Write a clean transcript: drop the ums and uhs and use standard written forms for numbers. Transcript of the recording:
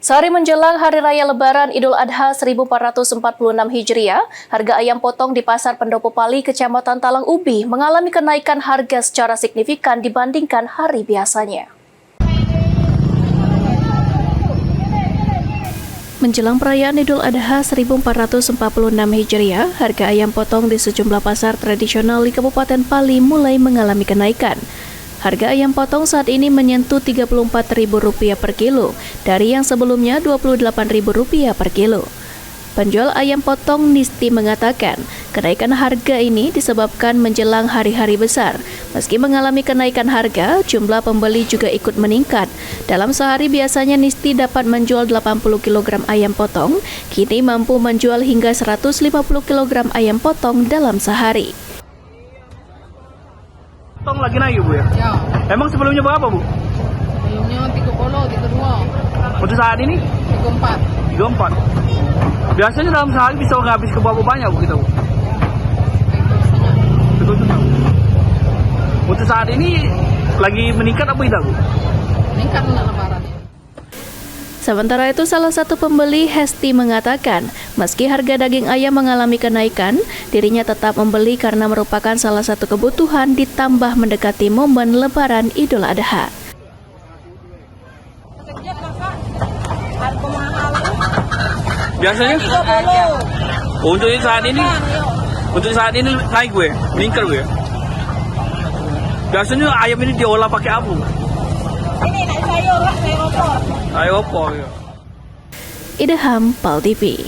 Sehari menjelang Hari Raya Lebaran Idul Adha 1446 Hijriah, harga ayam potong di Pasar Pendopo Pali, Kecamatan Talang Ubi, mengalami kenaikan harga secara signifikan dibandingkan hari biasanya. Menjelang perayaan Idul Adha 1446 Hijriah, harga ayam potong di sejumlah pasar tradisional di Kabupaten Pali mulai mengalami kenaikan. Harga ayam potong saat ini menyentuh Rp34.000 per kilo, dari yang sebelumnya Rp28.000 per kilo. Penjual ayam potong Nisti mengatakan, kenaikan harga ini disebabkan menjelang hari-hari besar. Meski mengalami kenaikan harga, jumlah pembeli juga ikut meningkat. Dalam sehari biasanya Nisti dapat menjual 80 kg ayam potong, kini mampu menjual hingga 150 kg ayam potong dalam sehari. Potong lagi naik Bu ya? Ya. Emang sebelumnya berapa Bu? Sebelumnya 30, 32. Untuk saat ini? 34. 34. Biasanya dalam sehari bisa habis ke berapa banyak Bu kita Bu? Untuk saat ini lagi meningkat apa tidak Bu? Meningkat nak lebaran. Sementara itu, salah satu pembeli, Hesti, mengatakan, meski harga daging ayam mengalami kenaikan, dirinya tetap membeli karena merupakan salah satu kebutuhan ditambah mendekati momen Lebaran Idul Adha. Biasanya? Untuk saat ini naik gue, meningkat gue. Biasanya ayam ini diolah pakai apa? Ini nak sayur lah, sayur opor. Sayur opor ya. Idham, PAL TV.